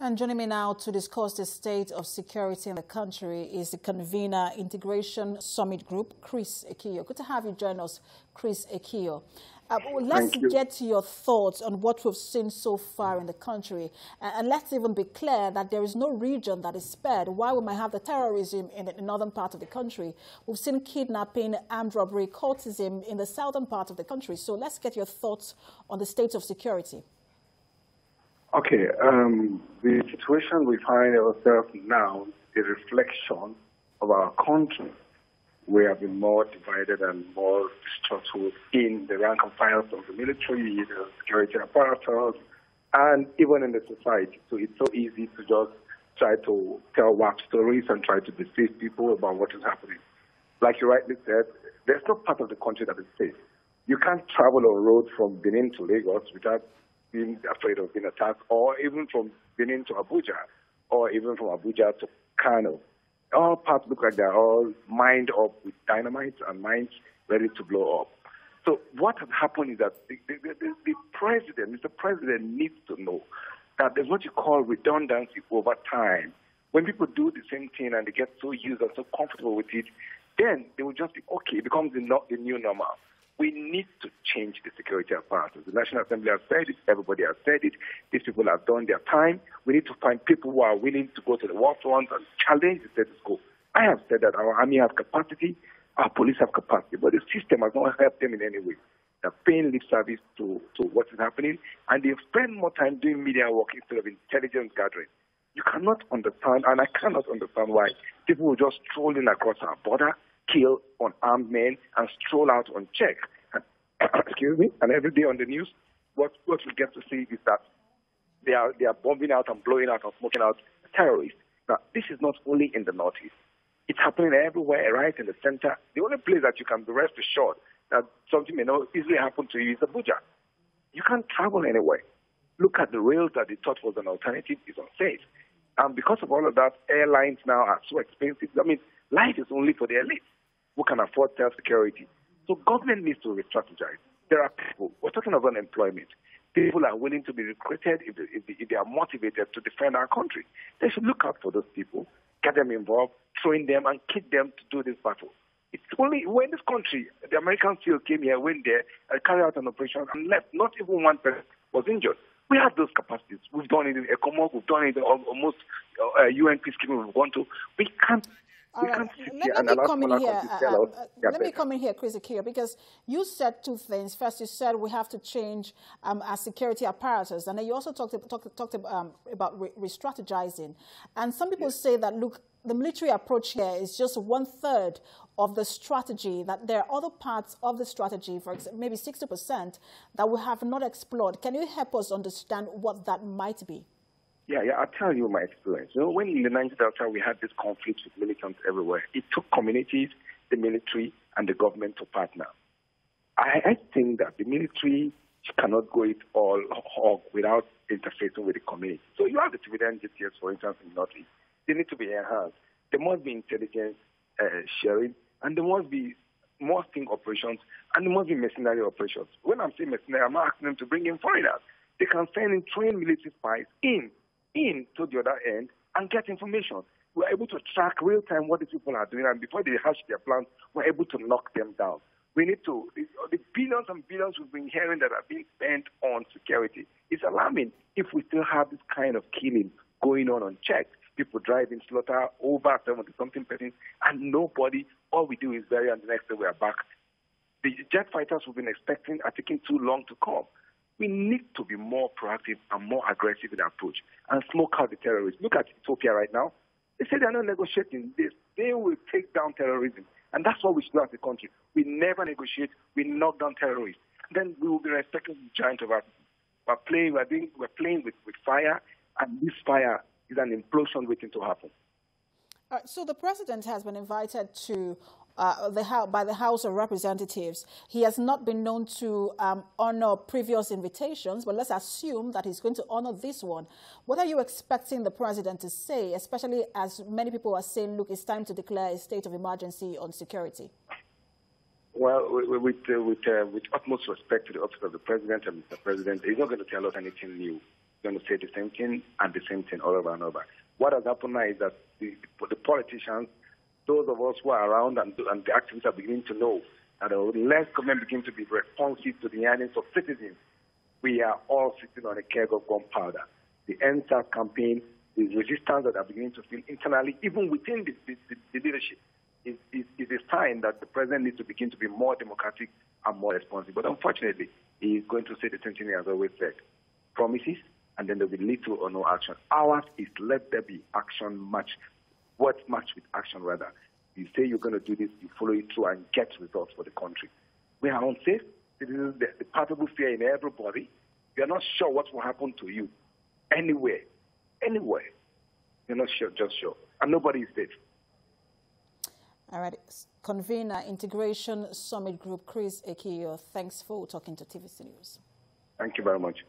And joining me now to discuss the state of security in the country is the convener Integration Summit Group, Chris Ekiyor. Good to have you join us, Chris Ekiyor. Let's get your thoughts on what we've seen so far in the country. And let's even be clear that there is no region that is spared. While we might have the terrorism in the northern part of the country, we've seen kidnapping, armed robbery, cultism in the southern part of the country. So let's get your thoughts on the state of security. Okay, the situation we find ourselves now is a reflection of our country. We have been more divided and more distrustful in the rank and file of the military, the security apparatus, and even in the society. So it's so easy to just try to tell WAP stories and try to deceive people about what is happening. Like you rightly said, there's no part of the country that is safe. You can't travel on road from Benin to Lagos without being afraid of being attacked, or even from Benin to Abuja, or even from Abuja to Kano. All parts look like they're all mined up with dynamite and mines ready to blow up. So what has happened is that the Mr. President needs to know that there's what you call redundancy over time. When people do the same thing and they get so used and so comfortable with it, then they will just be okay. It becomes the new normal. We need to change the security apparatus. The National Assembly has said it. Everybody has said it. These people have done their time. We need to find people who are willing to go to the war front and challenge the status quo. I have said that our army has capacity, our police have capacity, but the system has not helped them in any way. They're paying lip service to what is happening, and they spend more time doing media work instead of intelligence gathering. You cannot understand, and I cannot understand why people will just stroll in across our border, kill unarmed men, and stroll out unchecked. Excuse me. And every day on the news, what we get to see is that they are bombing out and blowing out and smoking out terrorists. Now, this is not only in the northeast. It's happening everywhere, right in the center. The only place that you can be rest assured that something may not easily happen to you is Abuja. You can't travel anywhere. Look at the rails that they thought was an alternative is unsafe. And because of all of that, airlines now are so expensive. I mean, life is only for the elite who can afford self-security. So government needs to re-strategize. There are people, we're talking about employment. People are willing to be recruited if they are motivated to defend our country. They should look out for those people, get them involved, train them, and keep them to do this battle. It's only when this country, the American SEAL came here, went there, and carried out an operation and left. Not even one person was injured. We have those capacities. We've done it in ECOMOG, we've done it in almost UN peacekeeping we've gone to. We can't. Let me come in here, Chris Ekiyor, because you said two things. First, you said we have to change our security apparatus, and then you also talked about re-strategizing. And some people say that, look, the military approach here is just 1/3 of the strategy, that there are other parts of the strategy, for example, maybe 60%, that we have not explored. Can you help us understand what that might be? Yeah, I'll tell you my experience. You know, when in the Niger Delta we had this conflict with militants everywhere, it took communities, the military, and the government to partner. I think that the military cannot go it all hog without interfacing with the community. So you have the civilian GTS, for instance, in the Northeast. They need to be enhanced. There must be intelligence sharing, and there must be more sting operations, and there must be mercenary operations. When I'm saying mercenary, I'm not asking them to bring in foreigners. They can send in trained military spies in to the other end and get information. We're able to track real time what these people are doing, and before they hatch their plans, we're able to knock them down. We need to, the billions and billions we've been hearing that are being spent on security, it's alarming if we still have this kind of killing going on unchecked. People driving, slaughter over 70-something persons, and nobody, all we do is bury, and the next day we are back. The jet fighters we've been expecting are taking too long to come. We need to be more proactive and more aggressive in our approach and smoke out the terrorists. Look at Ethiopia right now. They say they're not negotiating this. They will take down terrorism. And that's what we should do as a country. We never negotiate. We knock down terrorists. Then we will be respecting the giant of our. We're playing with fire, and this fire is an implosion waiting to happen. So the president has been invited to by the House of Representatives. He has not been known to honor previous invitations, but let's assume that he's going to honor this one. What are you expecting the president to say, especially as many people are saying, look, it's time to declare a state of emergency on security? Well, with utmost respect to the office of the president and Mr. President, he's not going to tell us anything new. going to say the same thing and the same thing all over and over. What has happened now is that the politicians, those of us who are around and the activists are beginning to know that unless government begin to be responsive to the yearnings of citizens, we are all sitting on a keg of gunpowder. The NSAS campaign, the resistance that are beginning to feel internally, even within the leadership, is a sign that the president needs to begin to be more democratic and more responsive. But unfortunately, he is going to say the same thing he has always said. Promises, and then there will be little or no action. Ours is let there be action match. What match with action, rather? You say you're going to do this, you follow it through and get results for the country. We are unsafe. This is the palpable fear in everybody. You're not sure what will happen to you anywhere. You're not sure, just sure. And nobody is safe. All right. Convener, Integration Summit Group, Chris Ekiyor, thanks for talking to TVC News. Thank you very much.